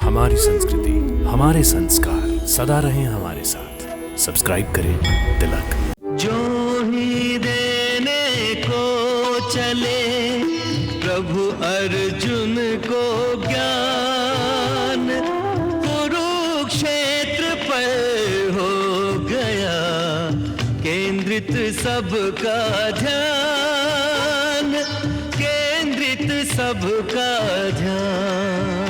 हमारी संस्कृति, हमारे संस्कार सदा रहें हमारे साथ। सब्सक्राइब करें तिलक। जो ही देने को चले प्रभु अर्जुन को ज्ञान, कुरुक्षेत्र पर हो गया केंद्रित सबका ध्यान, केंद्रित सबका ध्यान।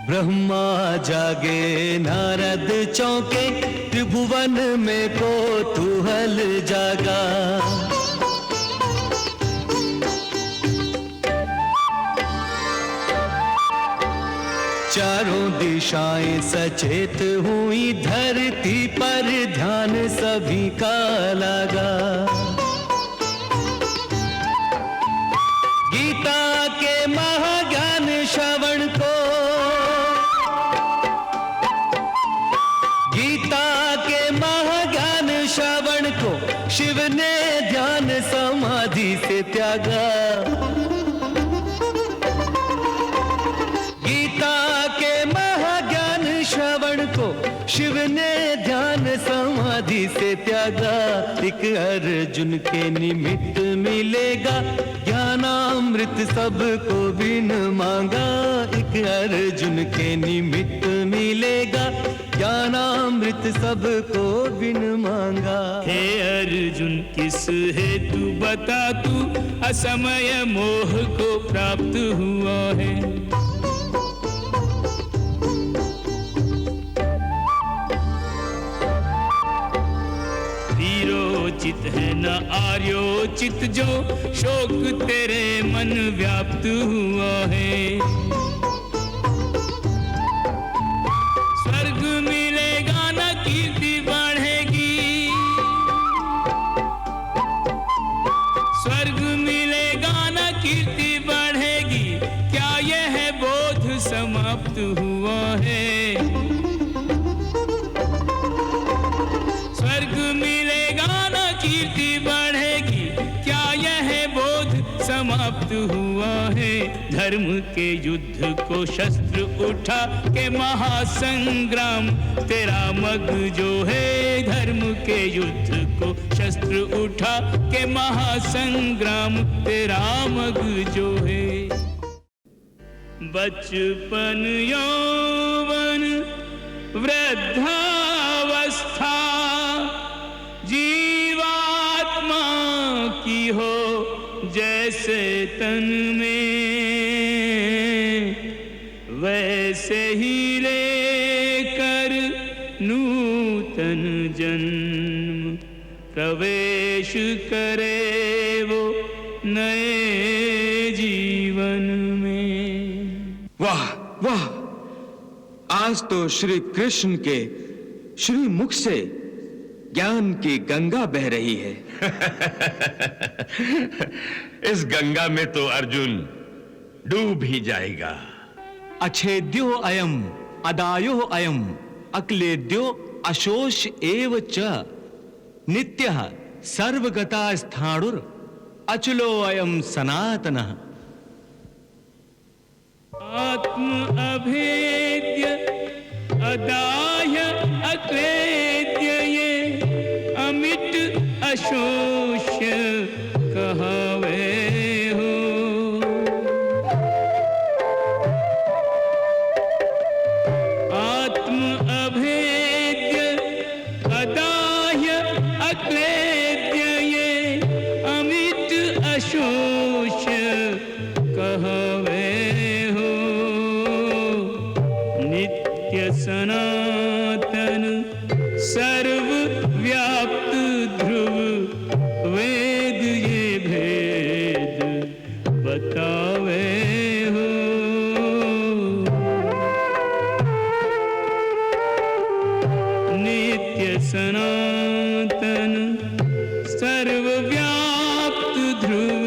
ब्रह्मा जागे नारद चौंके, त्रिभुवन में कौतूहल जागा। चारों दिशाएं सचेत हुई, धरती पर ध्यान सभी का लगा। गीता के महाज्ञान श्रवण को, गीता के महाज्ञान श्रवण को शिव ने ध्यान समाधि से त्यागा। गीता के महाज्ञान श्रवण को शिव ने ध्यान समाधि से त्यागा। एक अर्जुन के निमित्त मिलेगा ज्ञानामृत सबको बिन मांगा। एक अर्जुन के निमित्त मिलेगा ज्ञानामृत सबको बिन मांगा। हे अर्जुन किस हेतु बता तू असमय मोह को प्राप्त हुआ है। वीरोचित है न आर्योचित जो शोक तेरे मन व्याप्त हुआ है। स्वर्ग मिलेगा न कीर्ति बढ़ेगी, स्वर्ग मिलेगा न कीर्ति बढ़ेगी, क्या यह बोध समाप्त हुआ है। स्वर्ग मिलेगा न कीर्ति बढ़ेगी, क्या यह बोध समाप्त हुआ है। धर्म के युद्ध को शस्त्र उठा के महासंग्राम तेरा मग जो है। धर्म के युद्ध को शस्त्र उठा के महासंग्राम तेरा मग जो है। बचपन यौवन वृद्धावस्था जीवात्मा की हो जैसे तन में, वैसे ही लेकर नूतन जन्म प्रवेश करे वो नए जीवन में। वाह वाह, आज तो श्री कृष्ण के श्री मुख से ज्ञान की गंगा बह रही है। इस गंगा में तो अर्जुन डूब ही जाएगा। अच्छेद्यो अयम अदायो अयम अक्लेद्यो अशोष एव च नित्यः सर्वगता स्थाणुर अचलो अयम सनातनः। आत्म अभेद्य अदाय अक्लेद्य ये अमिट अशोष्य कहावे हो। आत्म अभेद्य अदाय अक्लेद्य ये अमिट अशोष्य कहावे हो। नित्य सनातन सर्वव्याप्त ध्रुव वेद ये भेद बतावे हो। नित्य सनातन सर्वव्याप्त ध्रुव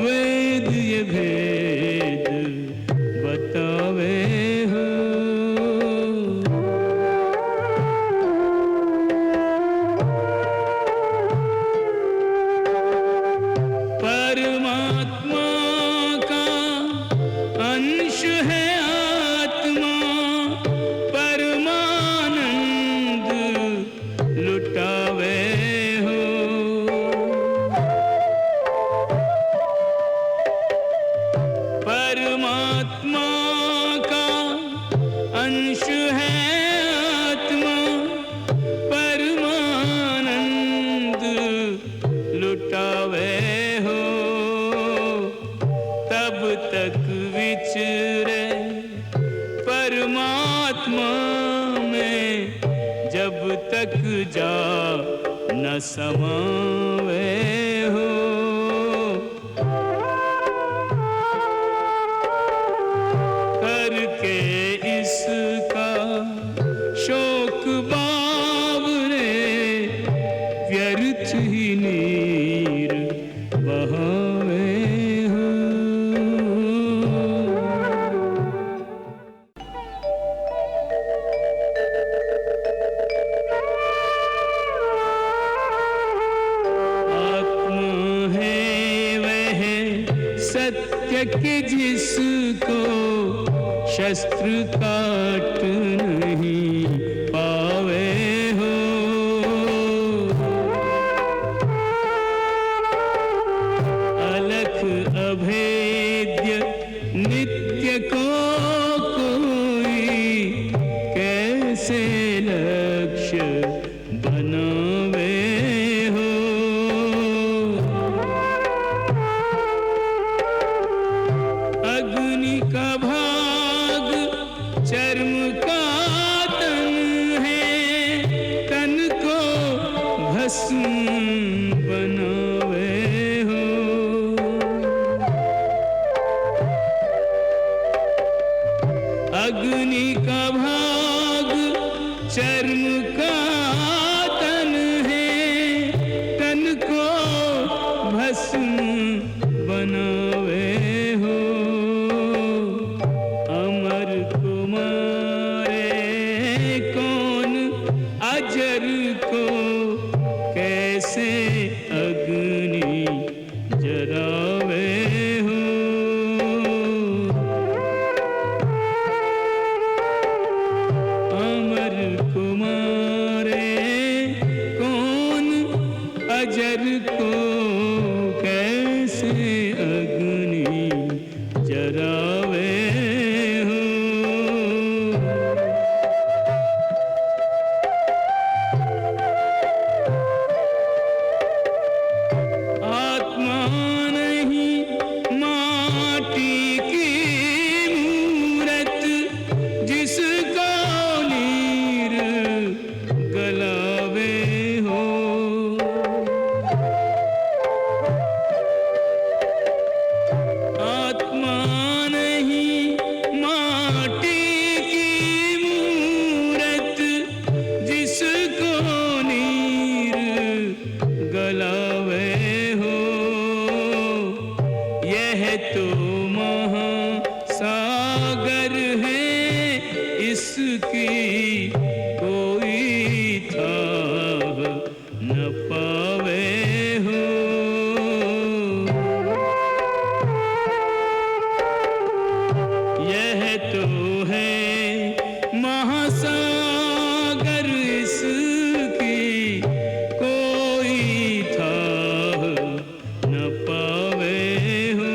वेद ये भेद बतावे हो। परमात्मा जा न समावे हो। करके इसका शोक बावरे व्यर्थ ही नीर बहावे हो। आत्मा है वह सत्य के जिसको शस्त्र काट नहीं पावे हो। अलख अभेद्य नित्य को कोई कैसे लक्ष्य बनावे हो। अग्नि का भाग चर्म का तन है, तन को भस्म बनावे हो। अग्नि का भाग चर्म का तन है, तन को भस्म बनावे हो। अमर कुमारे कौन अजर को कैसे अग्नि जरावे हो। अमर कुमारे कौन अजर को कैसे अग्नि जरावे हो। आत्मा नहीं माटी की मूरत जिसको नीर गलावे हो। आत्मा नहीं माटी की मूरत जिसको नीर गलावे हो। यह तो महासागर है, इसकी कोई थाह न पावे हो। यह तो है महासागर, इसकी कोई थाह न पावे हो।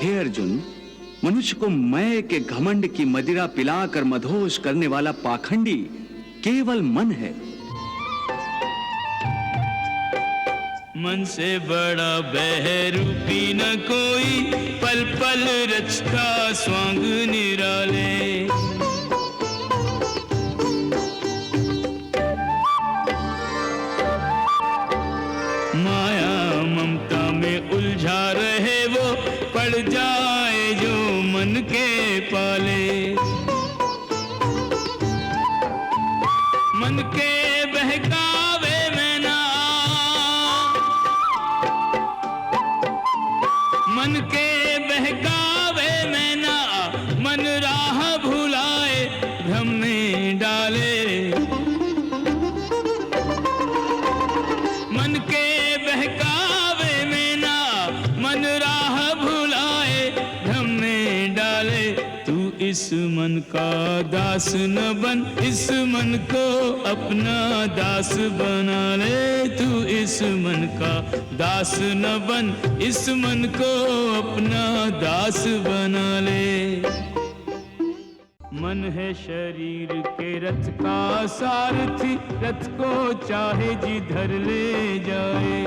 हे अर्जुन, मनुष्य को मैं के घमंड की मदिरा पिलाकर मधोश करने वाला पाखंडी केवल मन है। मन से बड़ा बहरूपी न कोई, पल पल रचता स्वांग निराले। माया ममता में उलझा रहे वो, पड़ जाए जो मन के पाले। मन के बहकावे में ना, मन के बहकावे में ना, मन राह भुलाए भ्रम में डाले। मन के बहकावे में ना, मन राह भुलाए भ्रम में डाले। तू इस मन का दास न बन, इस मन को अपना दास बना ले। तू इस मन का दास न बन, इस मन को अपना दास बना ले। मन है शरीर के रथ का सारथी, रथ को चाहे जिधर ले जाए।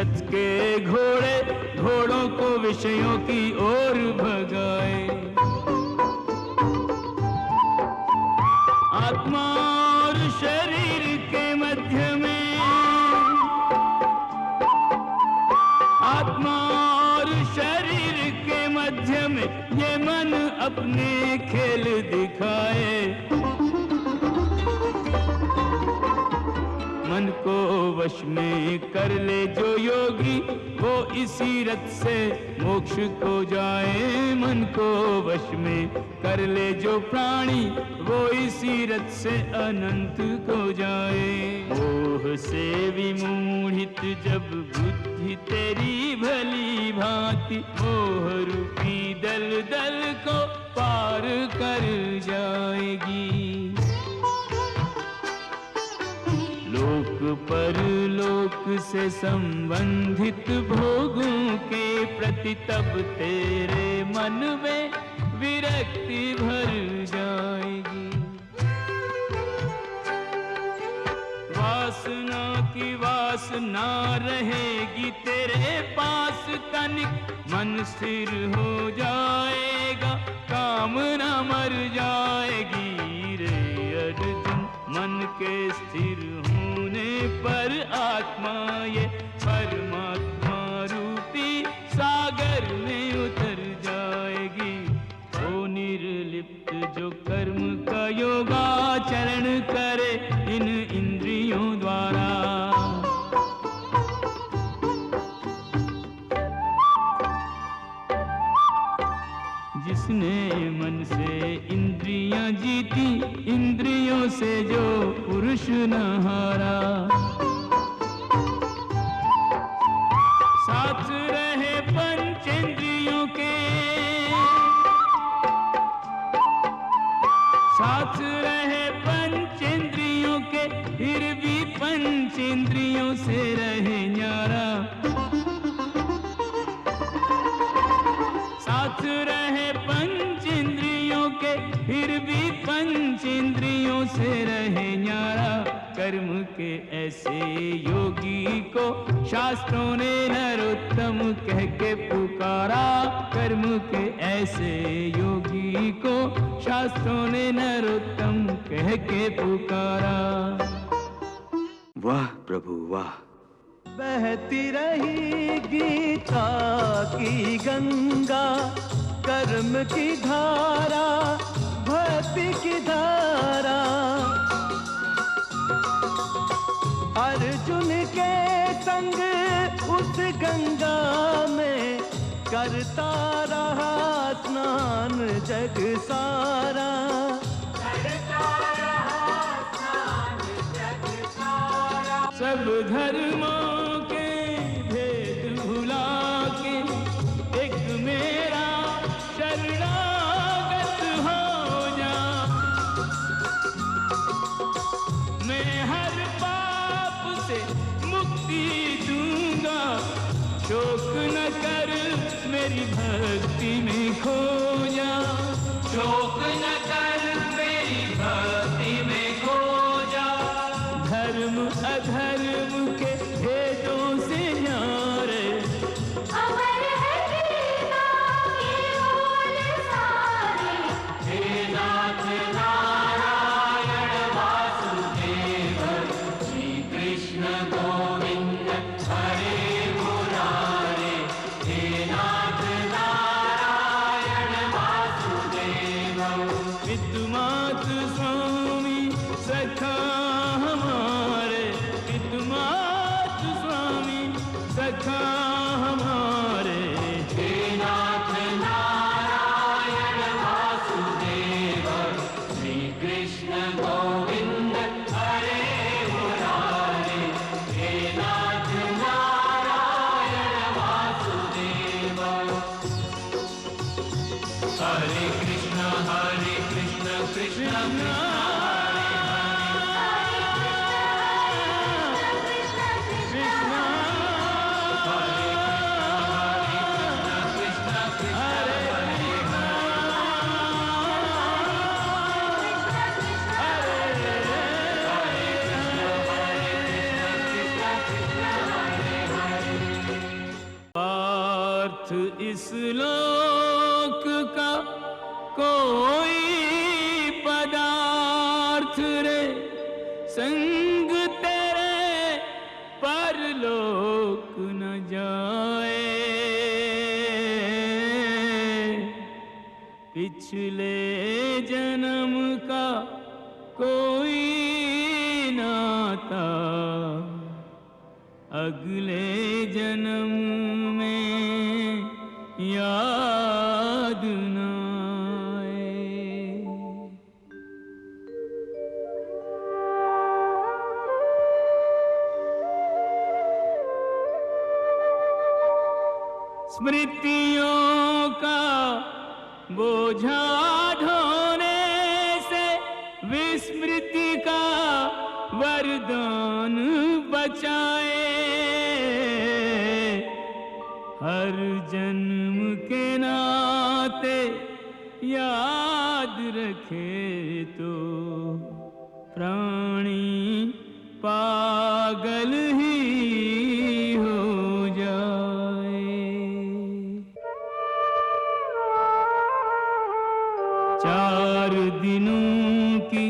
रथ के घोड़े घोड़ों को विषयों की ओर भगाए। आत्मा और शरीर के मध्य में, आत्मा और शरीर के मध्य में ये मन अपने खेल दिखाए। मन को वश में कर ले जो योगी, वो इसी रथ से मोक्ष को जाए। मन को वश में कर ले जो प्राणी, वो इसी रथ से अनंत को जाए। मोह से विमूढ़ित जब बुद्धि तेरी भली भांति, मोह रूपी दल दल को पार कर जाएगी। लोक परलोक से संबंधित भोगों के प्रति तब तेरे मन में विरक्ति भर जाएगी। वासना की वासना रहेगी तेरे पास तनिक, मन स्थिर हो जाएगा, कामना मर जाएगी रे अर्जुन। मन के स्थिर होने पर आत्मा ये परमात्मा रूपी सागर में उतर जाएगी। ओ निर्लिप्त जो कर्म का योगाचरण करे इन इंद्रियों द्वारा, जिसने मन से इंद्रियां जीती, इंद्रियों से जो पुरुष न हारा। साथ रहे पंचेंद्रियों के, साथ रहे पंचेंद्रियों के, फिर भी पंचेंद्रियों से रहे न्यारा। साथ रहे पंचेंद्रियों के, फिर भी पंचेंद्रियों से रहे न्यारा। कर्म के ऐसे योगी को शास्त्रों ने नरोत्तम कह के पुकारा। कर्म के ऐसे योगी को शास्त्रों ने नरोत्तम कह के पुकारा। वाह प्रभु वाह। बहती रही गीता की गंगा, कर्म की धारा, भक्ति की धारा। अर्जुन के संग उस गंगा में करता रहा स्नान जग सारा। सब धर्मों के भेद भुला के एक मेरा शरणागत हो जा। मैं हर पाप से मुक्ति दूंगा, शोक न कर मेरी भक्ति में खो जा। शोक न कर मेरी भक्ति में खो जा। धर्म अधर्म के भेदों से न्यारे, अमर है गीता के बोल सारे। हे नाथ नारायण वासुदेव, श्री कृष्ण गोविंद हरे मुरारे। हे नाथ नारायण वासुदेव, पितुमात स्वामी सखा हमारे। पितुमात स्वामी सखा हमारे। हे नाथ नारायण वासुदेव, श्री कृष्ण गोविंद हरे मुरारे। हे नाथ नारायण वासुदेव। हरे कृष्ण कृष्ण कृष्ण पार्थ इस लोक का कोई पदार्थ रे, संग तेरे परलोक न जाए। पिछले जन्म का कोई नाता अगले जन्म में याद न आए। स्मृतियों का बोझा ढोने से विस्मृति का वरदान बचाए। हर जन्म के नाते याद रखे तो प्राणी पागल ही हो जाए। चार दिनों की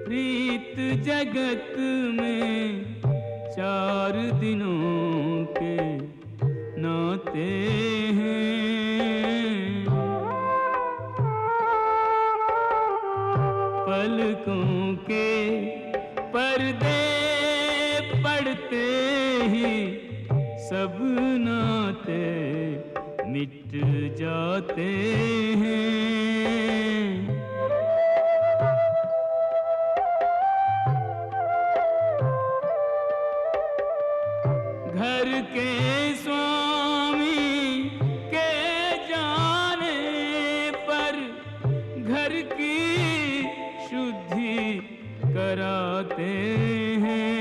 प्रीत जगत में, चार दिनों के नाते हैं। पलकों के पर्दे पड़ते ही सब नाते मिट जाते हैं। घर के स्वामी के जाने पर घर की शुद्धि कराते हैं।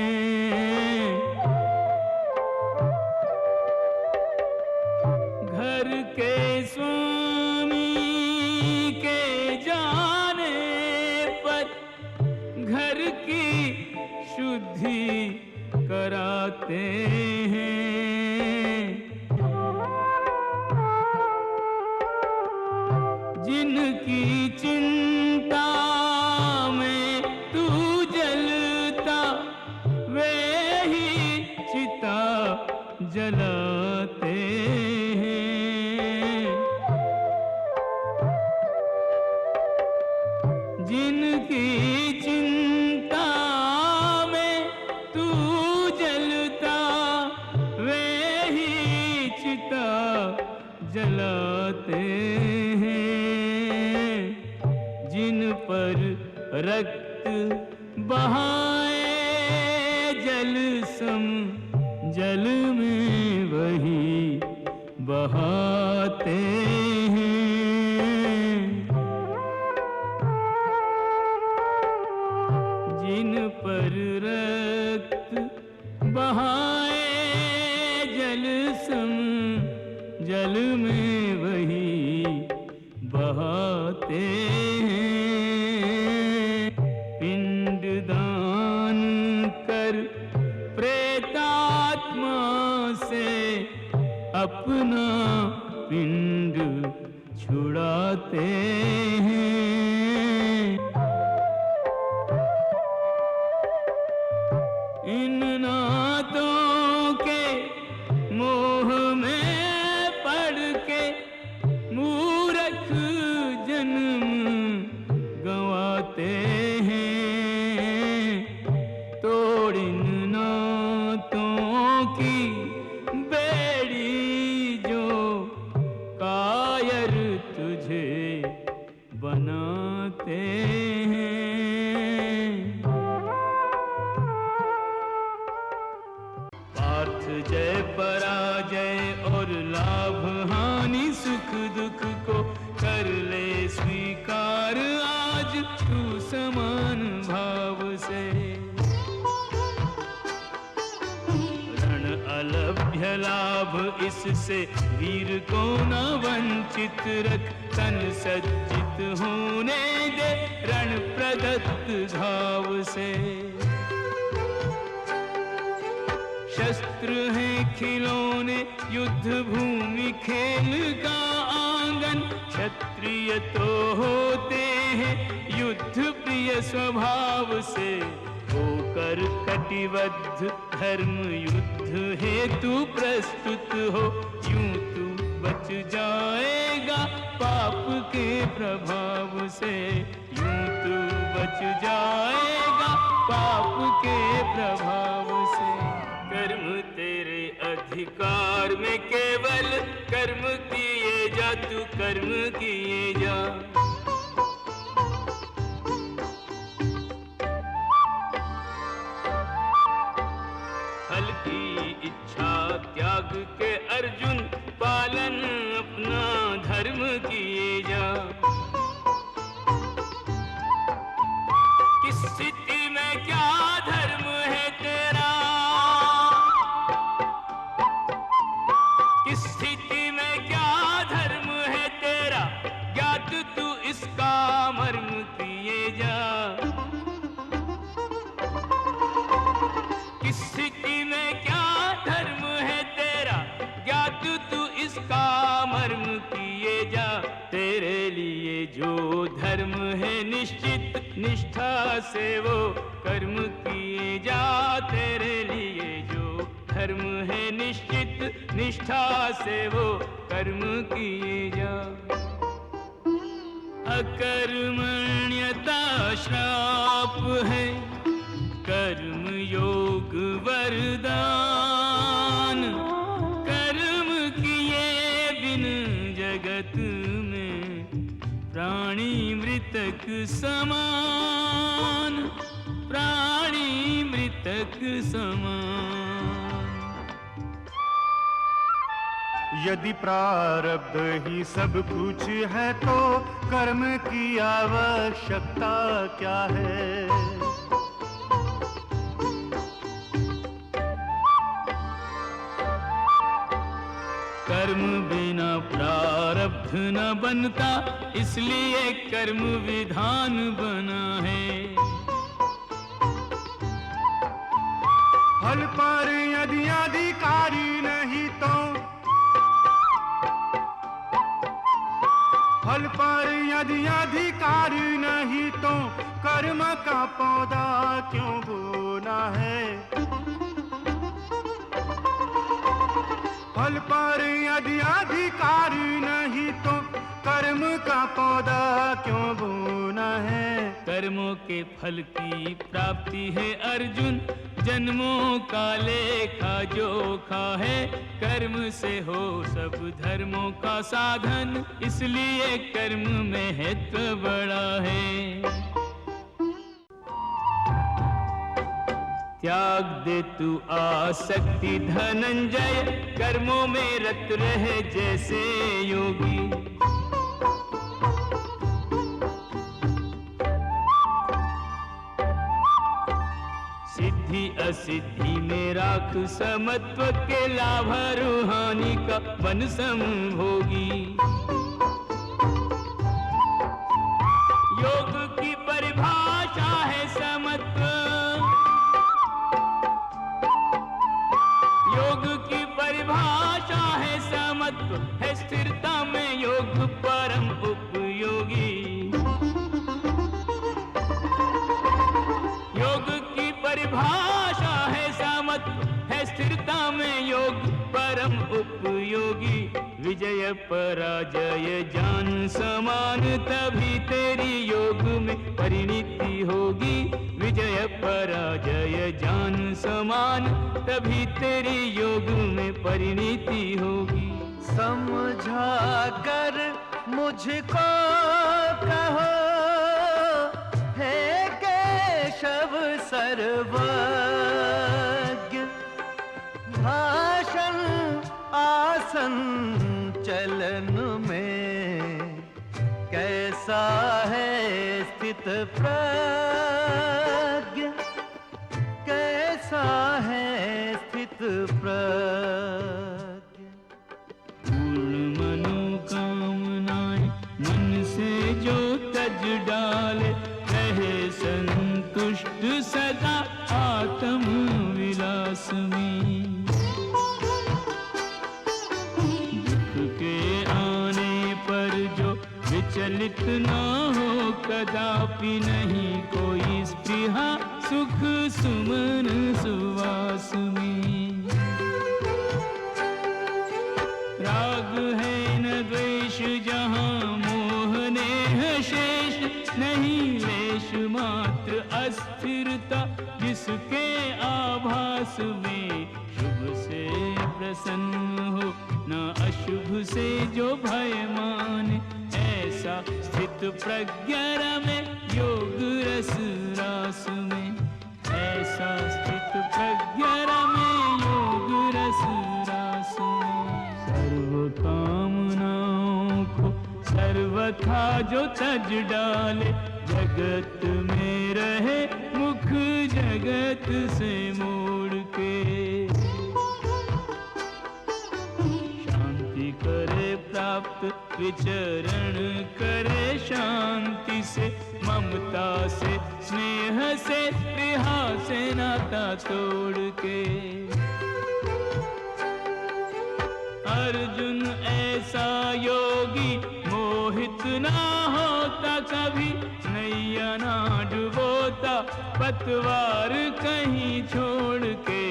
घर के स्वामी के जाने पर घर की शुद्धि कराते हैं। जिनकी चिंता में तू जलता, वे ही चिता जलाते हैं। जिनकी चिंता में तू जलता, वे ही चिता जलाते हैं। जिन पर रक्त बहाए जल सम, जल में वही बहाते हैं। जिन पर रक्त बहाए जल सम, जल में वही बहाते हैं। पिंड दान कर प्रेतात्मा से अपना पिंड छुड़ाते हैं। इन नातों के मोह में पड़ के मूर्ख जन्म गंवाते हैं। तोड़ इन नातों की बेड़ी जो कायर तुझे बनाते हैं। पार्थ जय पराजय और लाभ हानि सुख दुख को कर ले स्वीकार आज तू समान भाव से। रण अलभ्य लाभ इससे वीर को न वंचित रख, तन सज्जित होने दे रण प्रदत्त घाव से। शस्त्र हैं खिलौने, युद्ध भूमि खेल का आंगन। क्षत्रिय तो होते हैं युद्ध प्रिय स्वभाव से, होकर कटिबद्ध धर्म युद्ध हेतु प्रस्तुत हो। यूं तू बच जाएगा पाप के प्रभाव से, यूं तू बच जाएगा पाप के प्रभाव से। कर्म तेरे अधिकार में केवल, कर्म किए जा तू कर्म किए जा। फल की इच्छा त्याग के अर्जुन, पालन अपना धर्म किए जा। किस स्थिति में क्या धर्म है तेरा, किस स्थिति में क्या धर्म है तेरा, ज्ञात तू इसका मर्म किए जा। किस स्थिति में क्या धर्म है तेरा, ज्ञात तू इसका मर्म किए जा। तेरे लिए जो धर्म है निश्चित, निष्ठा से वो कर्म किए जा। तेरे लिए जो धर्म है निश्चित, निष्ठा से वो कर्म किए जा। अकर्मण्यता श्राप है, कर्म योग वरदान। कर्म किए बिन जगत में प्राणी मृतक समान, प्राणी मृतक समान। यदि प्रारब्ध ही सब कुछ है तो कर्म की आवश्यकता क्या है। कर्म बिना प्रारब्ध न बनता, इसलिए कर्म विधान बना है। फल पर यदि अधिकारी नहीं तो, फल पर यदि अधिकारी नहीं तो कर्म का पौधा क्यों बोना है। फल पर यदि अधिकारी नहीं तो कर्म का पौधा क्यों बोना है। कर्मों के फल की प्राप्ति है अर्जुन, जन्मों का लेखा जोखा है। कर्म से हो सब धर्मों का साधन, इसलिए कर्म महत्व बड़ा है। त्याग दे तू आसक्ति धनंजय, कर्मों में रत रहे जैसे योगी। सिद्धि असिद्धि में राख समत्व के, लाभ रूहानी का बन संभोगी। योग की परिभाषा है समत्व, योग की परिभाषा है समत्व, है स्थिरता में योग परम उपयोगी। योग की परिभाषा है समत्व, है स्थिरता में योग परम उपयोगी। विजय पराजय जान समान, तभी तेरी योग में परिणति होगी। विजय पराजय जान समान, तभी तेरी योग में परिणति होगी। समझा कर मुझको कहो हे केशव सर्वज्ञ। भाषण आसन चलन में कैसा है स्थित प्रज्ञ, कैसा है स्थित प्रज्ञ। पूर्ण मनोकामनाएं मन से जो तज डाले, रहे संतुष्ट सदा आत्म विलास में। विचलित ना हो कदापि नहीं कोई स्पृहा सुख सुमन सुवास में। राग है न द्वेष जहाँ मोह नेह शेष, नहीं लेश मात्र अस्थिरता जिसके आभास में। शुभ से प्रसन्न हो न अशुभ से जो भय माने, ऐसा स्थित प्रज्ञा रमे योग रस रास में। ऐसा स्थित प्रज्ञा रमे योग रस रास में। सर्व कामनाओं को सर्वथा जो तज डाले, जगत में रहे मुख जगत से मोड़ के। शांति करे प्राप्त विचरण करे शांति से, ममता से स्नेह से स्पृहा से नाता तोड़ के। अर्जुन ऐसा योगी मोहित ना होता कभी, नैया ना डुबोता पतवार कहीं छोड़ के।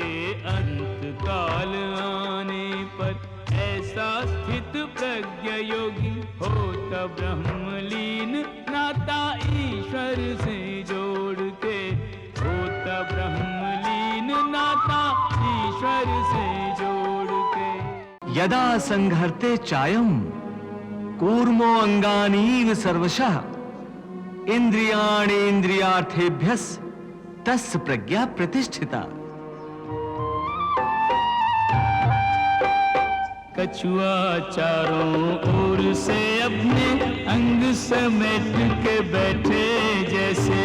अंत काल आने पर ऐसा स्थित प्रज्ञ योगी, होता ब्रह्मलीन नाता ईश्वर से जोड़ के। होता ब्रह्मलीन नाता ईश्वर से जोड़ के। यदा संघर्ते चायम कूर्मो अंगानीव सर्वशः, इंद्रियाणेन्द्रियार्थेभ्यस् तस्य प्रज्ञा प्रतिष्ठिता। कछुआ चारों ओर से अपने अंग समेट के बैठे जैसे,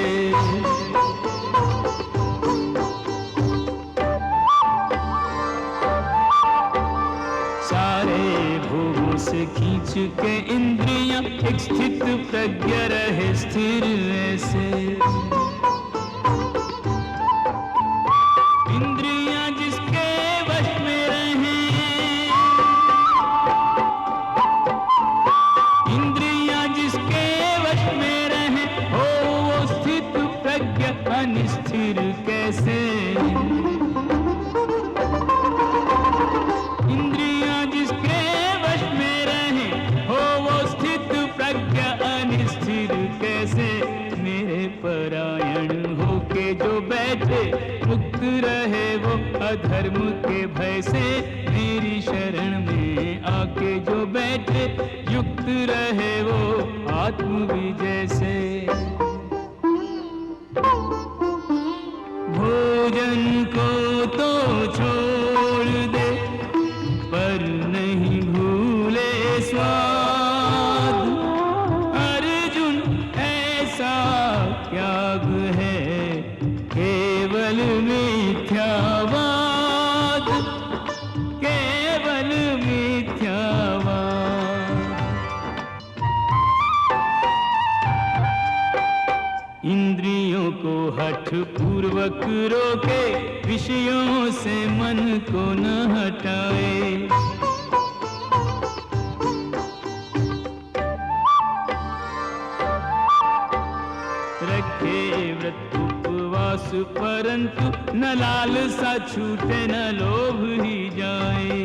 सारे भोगों से खींच के इंद्रियां एक स्थित प्रज्ञ रहे स्थिर ऐसे। इंद्रियां जिसके वश में रहे, इंद्रियां जिसके वश में रहे, हो वो स्थित प्रज्ञ अनिस्थिर कैसे। इंद्रियां जिसके वश में रहे, हो वो स्थित प्रज्ञ अनिस्थिर कैसे। मेरे परायण होके जो बैठे, मुक्त रहे वो अधर्म के भय से। मेरी शरण में आके जो बैठे, युक्त रहे वो आत्म विजय से। भोजन को तो छोड़ दे, पर नहीं भूले स्वाद। अर्जुन ऐसा त्याग है केवल मिथ्यावाद, केवल मिथ्यावाद। इंद्रियों को हठ पूर्वक रोके, विषयों से मन को न हटाए। रखे व्रत उपवास परंतु न लालसा छूटे न लोभ ही जाए।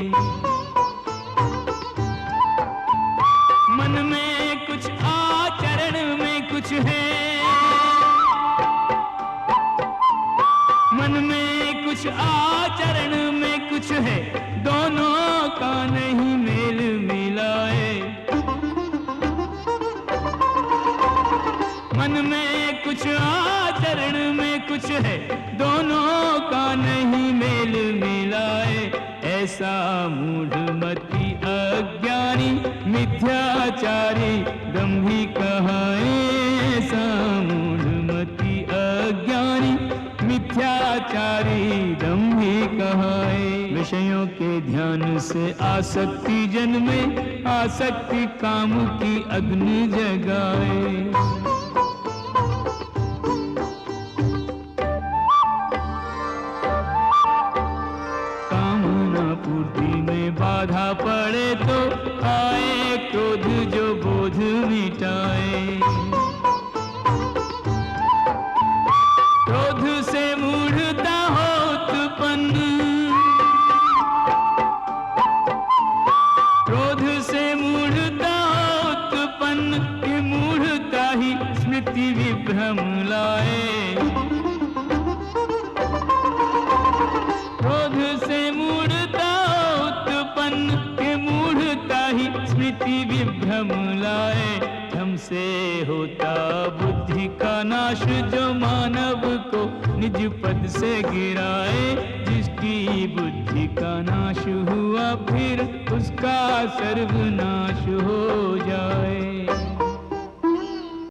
मन में कुछ आचरण में कुछ है, मन में कुछ आचरण में कुछ है, दोनों का नहीं मेल मिलाए। मन में कुछ आचरण में कुछ है, दोनों का नहीं मेल मिलाए। ऐसा मूढ़मति अज्ञानी मिथ्याचारी दंभी कहाए। ऐसा मूढ़मति अज्ञानी मिथ्याचारी दंभी कहाए। विषयों के ध्यान से आसक्ति जन्मे, आसक्ति काम की अग्नि जगाए। कामना पूर्ति में बाधा पड़े तो आए क्रोध जो बोझ मिटाए। उत्पन्न ये मूढ़ता ही स्मृति विभ्रम लाए। क्रोध से मूढ़ता उत्पन्न ये मूढ़ता ही स्मृति विभ्रम लाए। भ्रम से होता बुद्धि का नाश जो मानव को निज पद से गिराए। जिसकी बुद्धि का नाश हुआ फिर उसका सर्वनाश हो जाए।